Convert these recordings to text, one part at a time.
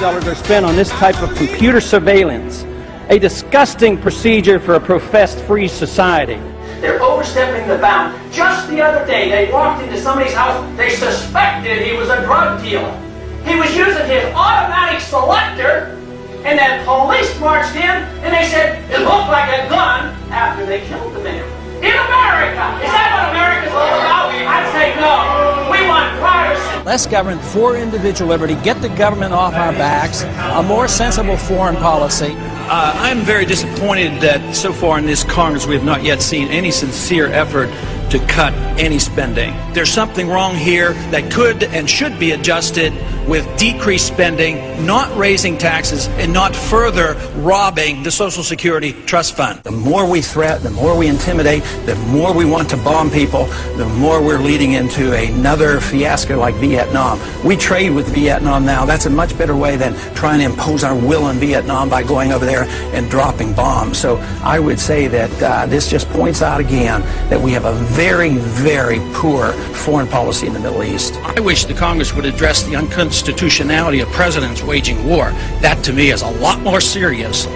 dollars are spent on this type of computer surveillance, a disgusting procedure for a professed free society. They're overstepping the bound. Just the other day, they walked into somebody's house. They suspected he was a drug dealer. He was using his automatic selector, and then police marched in, and they said it looked like a gun after they killed the man. In America! Is that what America's all about? I'd say no. We want privacy. Less government for individual liberty, get the government off our backs, a more sensible foreign policy. I'm very disappointed that so far in this Congress we have not yet seen any sincere effort to cut any spending. There's something wrong here that could and should be adjusted with decreased spending, not raising taxes, and not further robbing the Social Security Trust Fund. The more we threaten, the more we intimidate, the more we want to bomb people, the more we're leading into another fiasco like Vietnam. We trade with Vietnam now. That's a much better way than trying to impose our will on Vietnam by going over there and dropping bombs. So I would say that this just points out again that we have a very, very poor foreign policy in the Middle East. I wish the Congress would address the unconstitutionality of presidents waging war. That, to me, is a lot more serious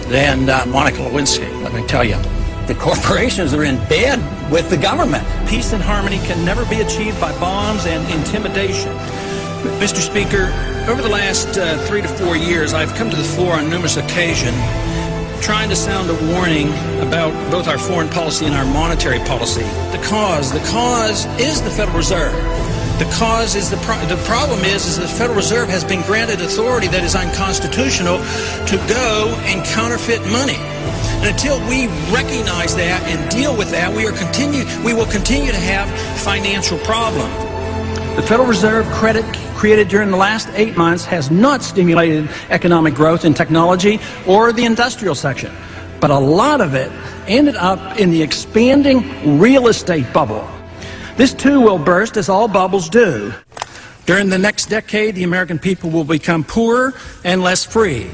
than Monica Lewinsky, let me tell you. The corporations are in bed with the government. Peace and harmony can never be achieved by bombs and intimidation. Mr. Speaker, over the last 3 to 4 years, I've come to the floor on numerous occasions trying to sound a warning about both our foreign policy and our monetary policy. The cause is the Federal Reserve. The cause is the problem is the Federal Reserve has been granted authority that is unconstitutional to go and counterfeit money. And until we recognize that and deal with that, we will continue to have financial problems. The Federal Reserve credit created during the last 8 months has not stimulated economic growth in technology or the industrial section, but a lot of it ended up in the expanding real estate bubble. This too will burst, as all bubbles do. During the next decade, the American people will become poorer and less free.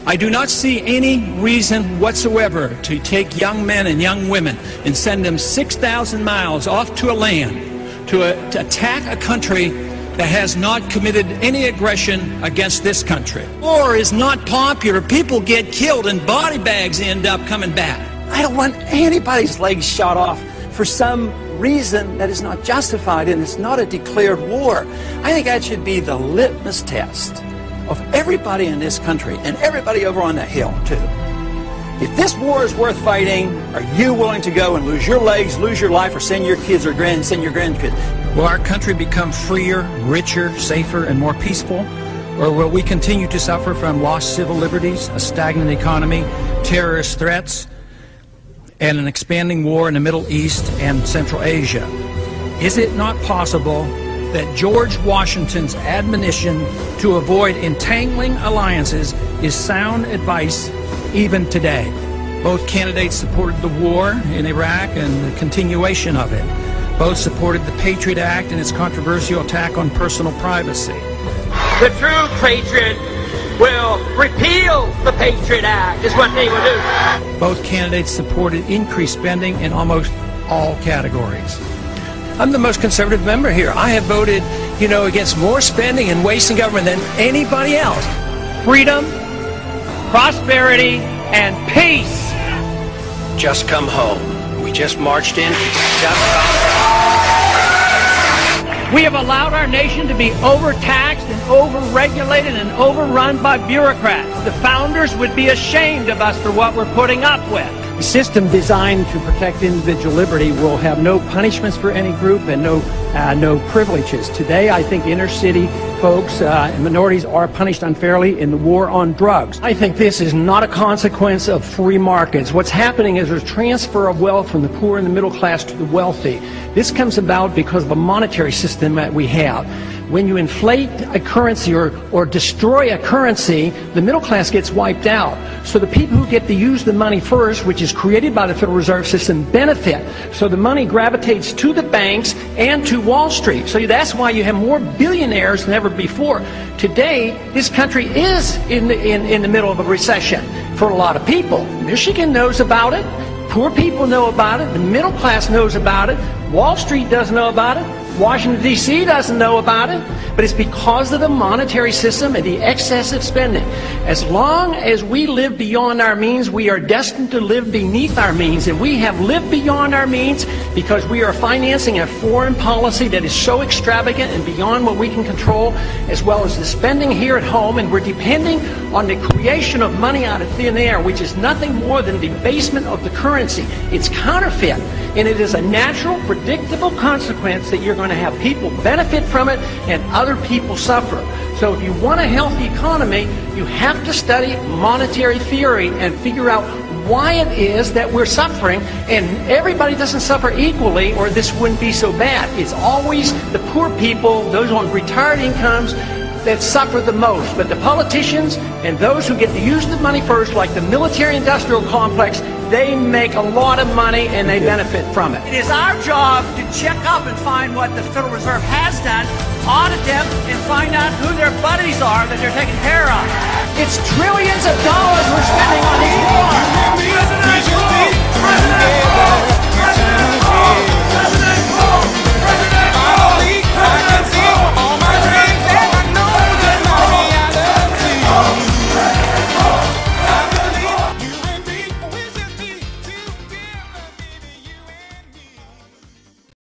I do not see any reason whatsoever to take young men and young women and send them 6,000 miles off to a land to attack a country that has not committed any aggression against this country. War is not popular. People get killed and body bags end up coming back. I don't want anybody's legs shot off for some reason that is not justified, and it's not a declared war. I think that should be the litmus test of everybody in this country and everybody over on that hill too. If this war is worth fighting, are you willing to go and lose your legs, lose your life, or send your kids or send your grandkids? Will our country become freer, richer, safer, and more peaceful? Or will we continue to suffer from lost civil liberties, a stagnant economy, terrorist threats, and an expanding war in the Middle East and Central Asia? Is it not possible that George Washington's admonition to avoid entangling alliances is sound advice even today? Both candidates supported the war in Iraq and the continuation of it. Both supported the Patriot Act and its controversial attack on personal privacy. The true patriot will repeal the Patriot Act, is what they will do. Both candidates supported increased spending in almost all categories. I'm the most conservative member here. I have voted, against more spending and wasting government than anybody else. Freedom, prosperity, and peace. Just come home. We just marched in. We have allowed our nation to be overtaxed and overregulated and overrun by bureaucrats. The founders would be ashamed of us for what we're putting up with. A system designed to protect individual liberty will have no punishments for any group and no privileges. Today, I think inner city folks and minorities are punished unfairly in the war on drugs. I think this is not a consequence of free markets. What's happening is there's transfer of wealth from the poor and the middle class to the wealthy. This comes about because of a monetary system that we have. When you inflate a currency or destroy a currency, the middle class gets wiped out. So the people who get to use the money first, which is created by the Federal Reserve System, benefit. So the money gravitates to the banks and to Wall Street. So that's why you have more billionaires than ever before. Today, this country is in the middle of a recession for a lot of people. Michigan knows about it. Poor people know about it. The middle class knows about it. Wall Street doesn't know about it. Washington, D.C. doesn't know about it, but it's because of the monetary system and the excessive spending. As long as we live beyond our means, we are destined to live beneath our means, and we have lived beyond our means because we are financing a foreign policy that is so extravagant and beyond what we can control, as well as the spending here at home, and we're depending on the creation of money out of thin air, which is nothing more than debasement of the currency. It's counterfeit, and it is a natural, predictable consequence that you're going to have people benefit from it and other people suffer. So if you want a healthy economy, you have to study monetary theory and figure out why it is that we're suffering. And everybody doesn't suffer equally, or this wouldn't be so bad. It's always the poor people, those on retired incomes, that suffer the most. But the politicians and those who get to use the money first, like the military-industrial complex, they make a lot of money and they benefit from it. It is our job to check up and find what the Federal Reserve has done, audit them, and find out who their buddies are that they're taking care of. It's trillions of